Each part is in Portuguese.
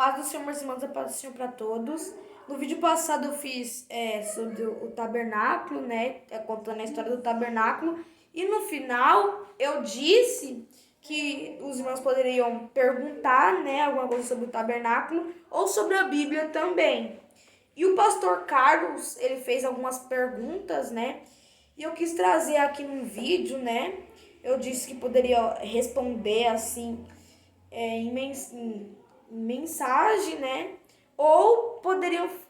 Paz do Senhor, meus irmãos, a paz do Senhor para todos. No vídeo passado eu fiz sobre o tabernáculo, né? Contando a história do tabernáculo. E no final eu disse que os irmãos poderiam perguntar, né, alguma coisa sobre o tabernáculo ou sobre a Bíblia também. E o pastor Carlos, ele fez algumas perguntas, né? E eu quis trazer aqui num vídeo, né? Eu disse que poderia responder assim em mensagem, né? Ou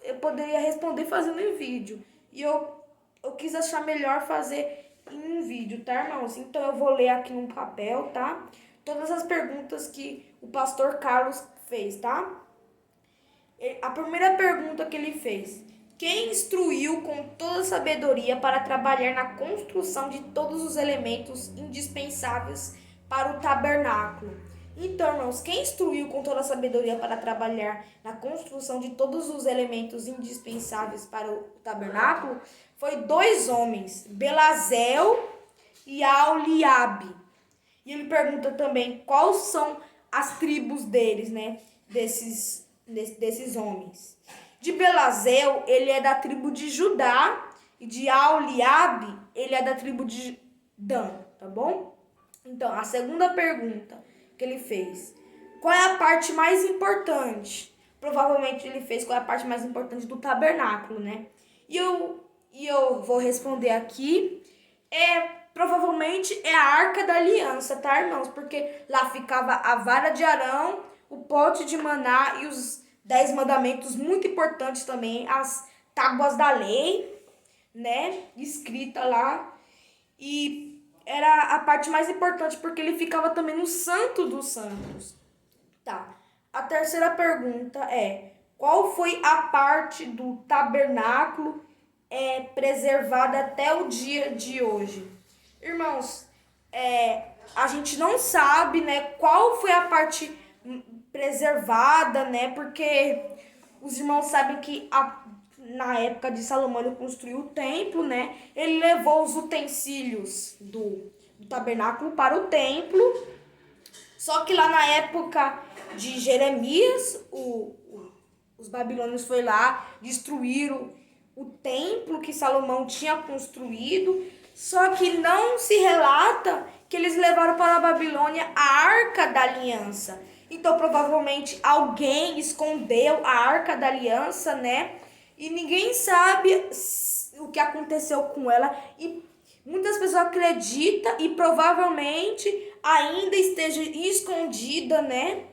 eu poderia responder fazendo em vídeo. E eu quis achar melhor fazer em um vídeo, tá, irmãos? Então eu vou ler aqui num papel, tá? Todas as perguntas que o pastor Carlos fez, tá? A primeira pergunta que ele fez: quem instruiu com toda sabedoria para trabalhar na construção de todos os elementos indispensáveis para o tabernáculo? Então, irmãos, quem instruiu com toda sabedoria para trabalhar na construção de todos os elementos indispensáveis para o tabernáculo foi dois homens, Belazel e Aholiabe. E ele pergunta também quais são as tribos deles, né? Desses homens. De Belazel, ele é da tribo de Judá. E de Aholiabe, ele é da tribo de Dan, tá bom? Então, a segunda pergunta que ele fez: qual é a parte mais importante? Provavelmente ele fez qual é a parte mais importante do tabernáculo, né? E eu vou responder aqui. Provavelmente é a Arca da Aliança, tá, irmãos? Porque lá ficava a vara de Arão, o pote de maná e os 10 mandamentos, muito importantes também, as tábuas da lei, né? Escrita lá. E era a parte mais importante porque ele ficava também no Santo dos Santos. Tá. A terceira pergunta é: qual foi a parte do tabernáculo preservada até o dia de hoje? Irmãos, a gente não sabe, né, qual foi a parte preservada, né, porque os irmãos sabem que na época de Salomão ele construiu o templo, né, ele levou os utensílios do tabernáculo para o templo, só que lá na época de Jeremias, os babilônios foram lá, destruíram o templo que Salomão tinha construído, só que não se relata que eles levaram para a Babilônia a Arca da Aliança. Então, provavelmente, alguém escondeu a Arca da Aliança, né? E ninguém sabe o que aconteceu com ela. E muitas pessoas acreditam e provavelmente ainda esteja escondida, né?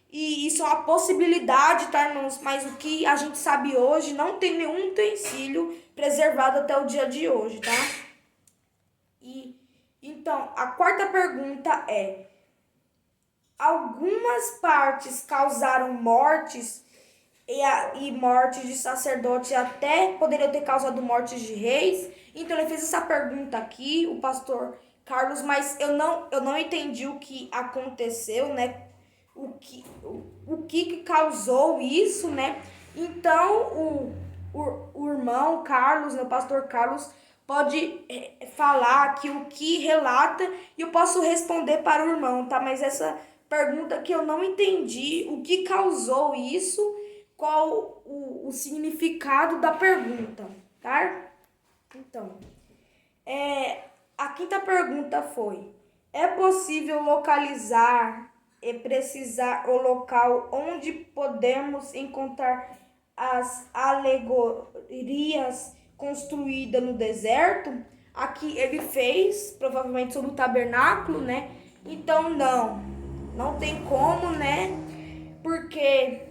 E isso é uma possibilidade, tá, irmãos? Mas o que a gente sabe hoje, não tem nenhum utensílio preservado até o dia de hoje, tá? Então, a quarta pergunta é: algumas partes causaram mortes e mortes de sacerdotes, até poderiam ter causado mortes de reis? Então, ele fez essa pergunta aqui, o pastor Carlos, mas eu não entendi o que aconteceu, né? O que causou isso, né? Então, o irmão Carlos, né, o pastor Carlos, pode falar aqui o que relata e eu posso responder para o irmão, tá? Mas essa pergunta que eu não entendi, o que causou isso, qual o significado da pergunta, tá? Então, a quinta pergunta foi: é possível localizar e precisar o local onde podemos encontrar as alegorias construídas no deserto? Aqui ele fez, provavelmente sobre o tabernáculo, né? Então não tem como, né? Porque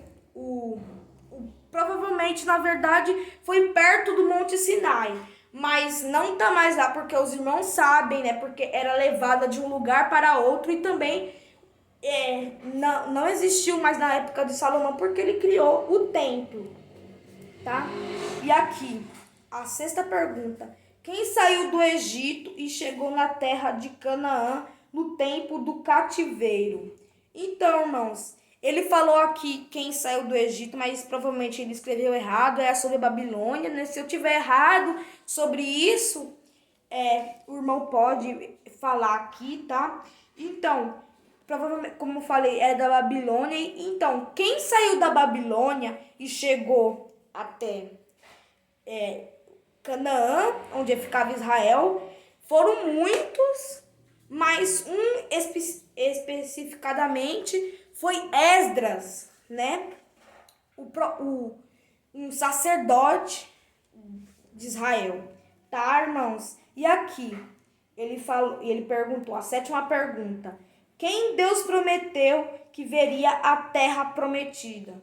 provavelmente, na verdade, foi perto do Monte Sinai, mas não tá mais lá porque os irmãos sabem, né? Porque era levada de um lugar para outro e também não existiu mais na época de Salomão porque ele criou o templo, tá? E aqui, a sexta pergunta: quem saiu do Egito e chegou na terra de Canaã no tempo do cativeiro? Então, irmãos, ele falou aqui quem saiu do Egito, mas provavelmente ele escreveu errado, é sobre a Babilônia, né? Se eu tiver errado sobre isso, o irmão pode falar aqui, tá? Então, provavelmente, como eu falei, era da Babilônia. Então, quem saiu da Babilônia e chegou até Canaã, onde ficava Israel, foram muitos, mas especificadamente foi Esdras, né? Um sacerdote de Israel, tá, irmãos? E aqui ele perguntou a sétima pergunta: quem Deus prometeu que veria a terra prometida?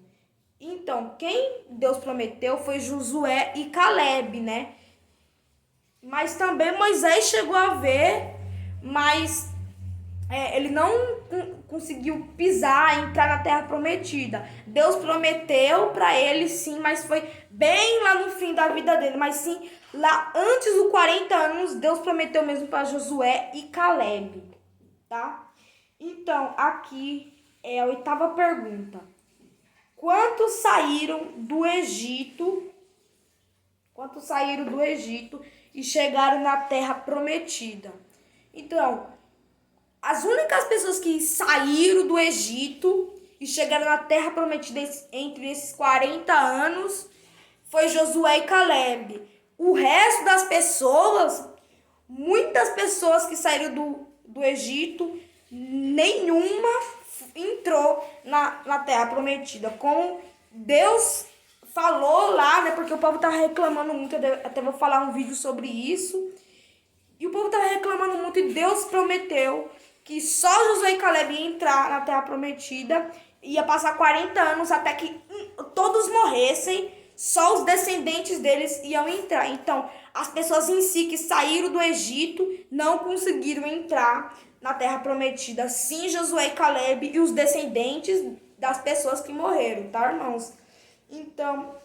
Então, quem Deus prometeu foi Josué e Caleb, né? Mas também Moisés chegou a ver, mas ele não conseguiu pisar, entrar na terra prometida. Deus prometeu para ele sim, mas foi bem lá no fim da vida dele. Mas sim, lá antes dos 40 anos, Deus prometeu mesmo para Josué e Caleb, tá? Então, aqui é a oitava pergunta. Quantos saíram do Egito? Quantos saíram do Egito e chegaram na terra prometida? Então, as únicas pessoas que saíram do Egito e chegaram na terra prometida entre esses 40 anos foi Josué e Caleb. O resto das pessoas, muitas pessoas que saíram do Egito, nenhuma entrou na terra prometida. Como Deus falou lá, né? Porque o povo estava reclamando muito, eu até vou falar um vídeo sobre isso. E o povo estava reclamando muito e Deus prometeu que só Josué e Caleb iam entrar na terra prometida. Ia passar 40 anos até que todos morressem, só os descendentes deles iam entrar. Então, as pessoas em si que saíram do Egito não conseguiram entrar na terra prometida. Sim, Josué e Caleb e os descendentes das pessoas que morreram, tá, irmãos? Então,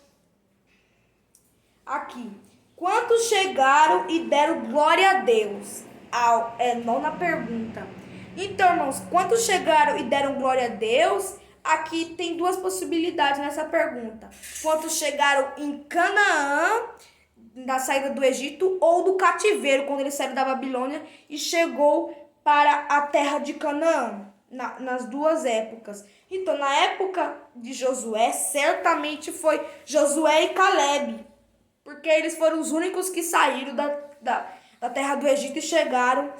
aqui. Quantos chegaram e deram glória a Deus? Nona pergunta. Então, irmãos, quantos chegaram e deram glória a Deus? Aqui tem duas possibilidades nessa pergunta. Quantos chegaram em Canaã, na saída do Egito, ou do cativeiro, quando eles saíram da Babilônia e chegou para a terra de Canaã, nas duas épocas. Então, na época de Josué, certamente foi Josué e Caleb, porque eles foram os únicos que saíram da terra do Egito e chegaram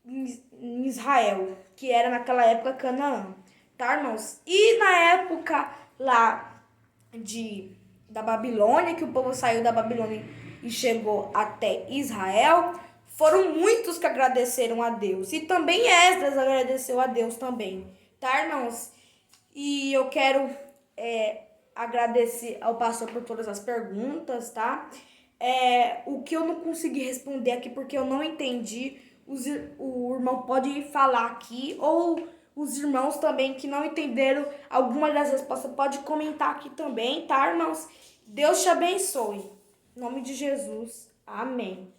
em Israel, que era naquela época Canaã, tá, irmãos? E na época lá da Babilônia, que o povo saiu da Babilônia e chegou até Israel, foram muitos que agradeceram a Deus. E também Esdras agradeceu a Deus também, tá, irmãos? E eu quero agradecer ao pastor por todas as perguntas, tá? O que eu não consegui responder aqui porque eu não entendi, o irmão pode falar aqui, ou os irmãos também que não entenderam alguma das respostas, pode comentar aqui também, tá, irmãos? Deus te abençoe. Em nome de Jesus. Amém.